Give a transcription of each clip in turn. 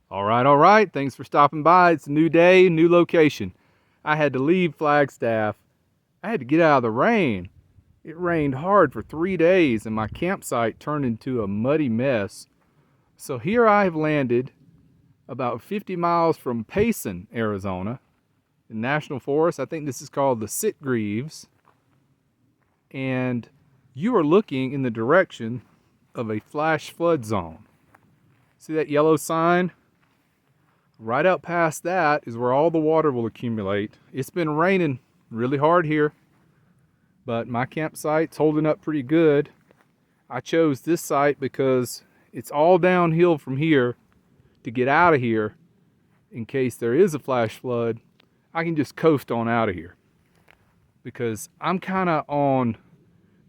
All right. Thanks for stopping by. It's a new day, new location. I had to leave Flagstaff. I had to get out of the rain. It rained hard for 3 days and my campsite turned into a muddy mess. So here I have landed about 50 miles from Payson, Arizona, in National Forest. I think this is called the Sitgreaves. And you are looking in the direction of a flash flood zone. See that yellow sign? Right out past that is where all the water will accumulate. It's been raining really hard here, but my campsite's holding up pretty good. I chose this site because it's all downhill from here. To get out of here, in case there is a flash flood, I can just coast on out of here. Because I'm kind of on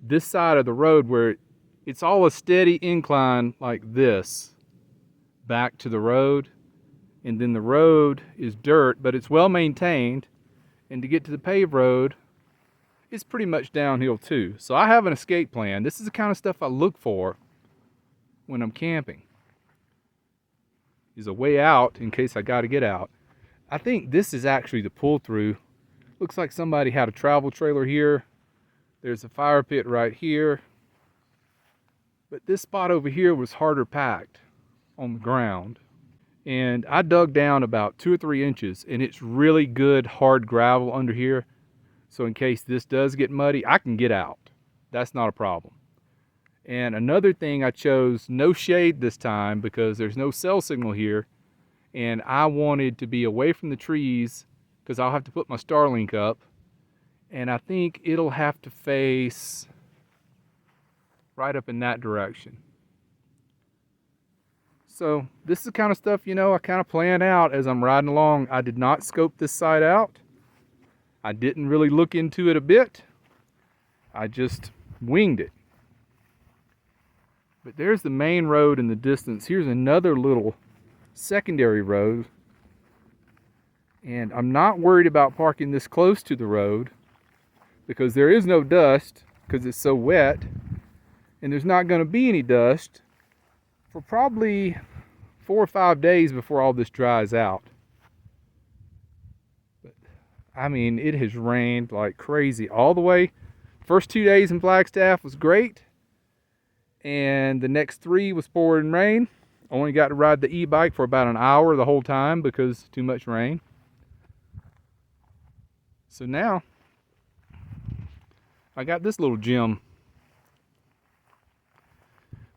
this side of the road where it's all a steady incline like this back to the road. And then the road is dirt, but it's well maintained. And to get to the paved road, it's pretty much downhill too. So I have an escape plan. This is the kind of stuff I look for when I'm camping. Is a way out in case I got to get out. I think this is actually the pull through. Looks like somebody had a travel trailer here. There's a fire pit right here. But this spot over here was harder packed on the ground. And I dug down about 2 or 3 inches and it's really good hard gravel under here. So in case this does get muddy, I can get out. That's not a problem. And another thing, I chose no shade this time because there's no cell signal here. And I wanted to be away from the trees because I'll have to put my Starlink up. And I think it'll have to face right up in that direction. So this is the kind of stuff, I kind of plan out as I'm riding along. I did not scope this site out. I didn't really look into it a bit. I just winged it. But there's the main road in the distance. Here's another little secondary road. And I'm not worried about parking this close to the road because there is no dust because it's so wet. And there's not going to be any dust for probably 4 or 5 days before all this dries out. But I mean, it has rained like crazy all the way. First 2 days in Flagstaff was great. And the next 3 was pouring rain. Only got to ride the e-bike for about an hour the whole time because too much rain. So now I got this little gem.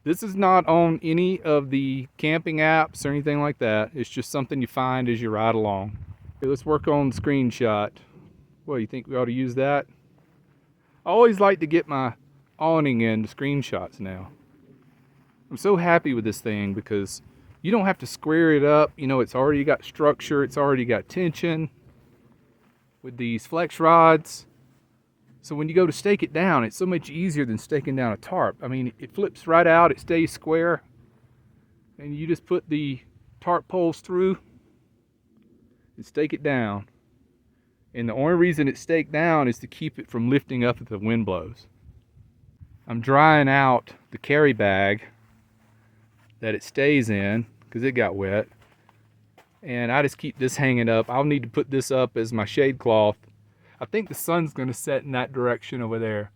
This is not on any of the camping apps or anything like that. It's just something you find as you ride along. Okay, let's work on the screenshot. Well, you think we ought to use that? I always like to get my awning in the screenshots now. I'm so happy with this thing because you don't have to square it up. It's already got structure. It's already got tension with these flex rods. So when you go to stake it down, it's so much easier than staking down a tarp. I mean, it flips right out. It stays square. And you just put the tarp poles through and stake it down. And the only reason it's staked down is to keep it from lifting up if the wind blows. I'm drying out the carry bag that it stays in because it got wet. And I just keep this hanging up. I'll need to put this up as my shade cloth. I think the sun's going to set in that direction over there.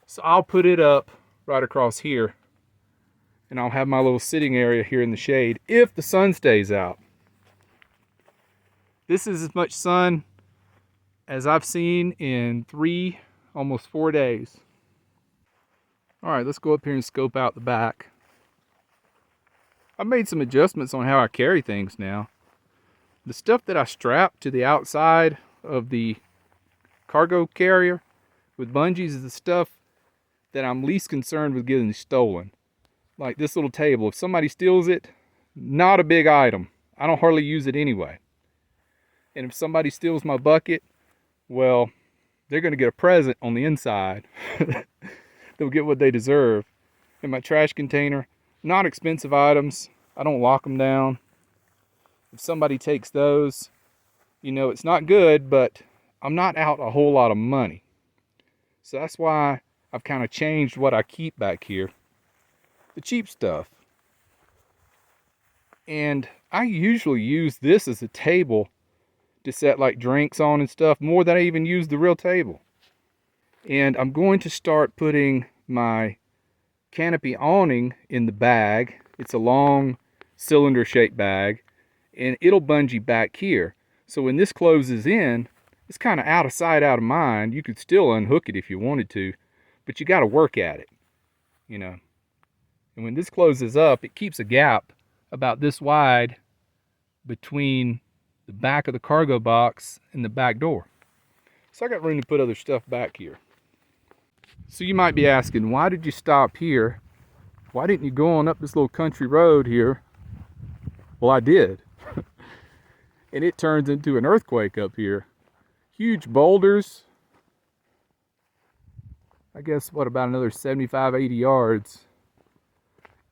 So I'll put it up right across here. And I'll have my little sitting area here in the shade if the sun stays out. This is as much sun as I've seen in 3, almost 4 days. All right, let's go up here and scope out the back. I've made some adjustments on how I carry things now. The stuff that I strap to the outside of the cargo carrier with bungees is the stuff that I'm least concerned with getting stolen. Like this little table. If somebody steals it, not a big item. I don't hardly use it anyway. And if somebody steals my bucket, well, they're going to get a present on the inside. They'll get what they deserve. And my trash container, not expensive items. I don't lock them down. If somebody takes those, it's not good, but I'm not out a whole lot of money. So that's why I've kind of changed what I keep back here. The cheap stuff. And I usually use this as a table to set like drinks on and stuff, more than I even use the real table. And I'm going to start putting my canopy awning in the bag. It's a long cylinder shaped bag, and it'll bungee back here. So when this closes in, it's kind of out of sight, out of mind. You could still unhook it if you wanted to, but you got to work at it, you know. And when this closes up, it keeps a gap about this wide between the back of the cargo box and the back door. So I got room to put other stuff back here. So you might be asking, why did you stop here? Why didn't you go on up this little country road here? Well, I did. And it turns into an earthquake up here. Huge boulders. I guess, what, about another 75, 80 yards.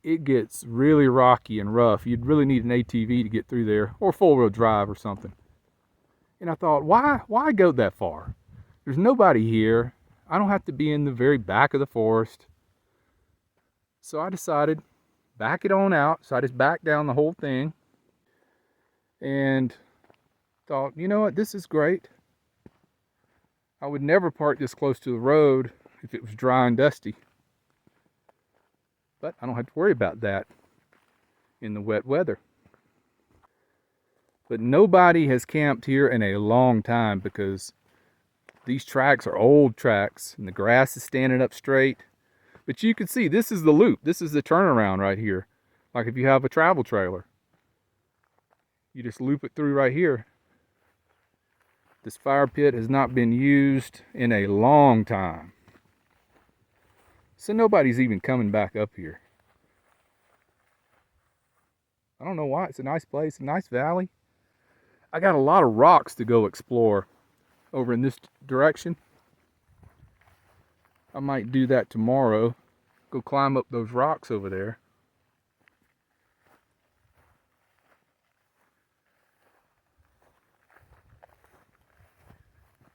It gets really rocky and rough. You'd really need an ATV to get through there, or four-wheel drive or something. And I thought, why go that far? There's nobody here. I don't have to be in the very back of the forest. So I decided, back it on out. So I just backed down the whole thing and thought, you know what, this is great. I would never park this close to the road if it was dry and dusty. But I don't have to worry about that in the wet weather. But nobody has camped here in a long time because these tracks are old tracks and the grass is standing up straight. But you can see this is the loop. This is the turnaround right here. Like if you have a travel trailer, you just loop it through right here. This fire pit has not been used in a long time. So nobody's even coming back up here. I don't know why. It's a nice place, a nice valley. I got a lot of rocks to go explore over in this direction. I might do that tomorrow. Go climb up those rocks over there.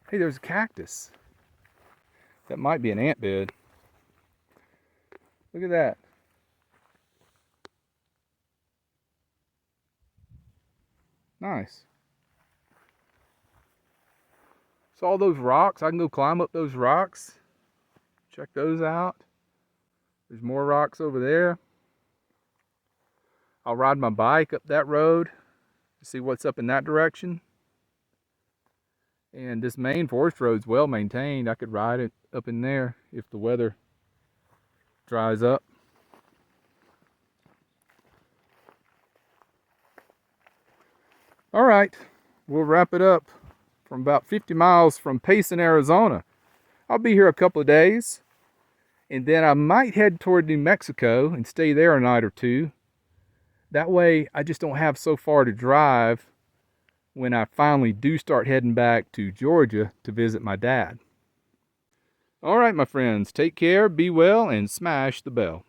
Hey, there's a cactus. That might be an ant bed. Look at that. Nice. So all those rocks, I can go climb up those rocks. Check those out. There's more rocks over there. I'll ride my bike up that road to see what's up in that direction. And this main forest road's well maintained. I could ride it up in there if the weather dries up. All right, we'll wrap it up from about 50 miles from Payson, Arizona. I'll be here a couple of days, and then I might head toward New Mexico and stay there a night or two. That way, I just don't have so far to drive when I finally do start heading back to Georgia to visit my dad. All right, my friends, take care, be well, and smash the bell.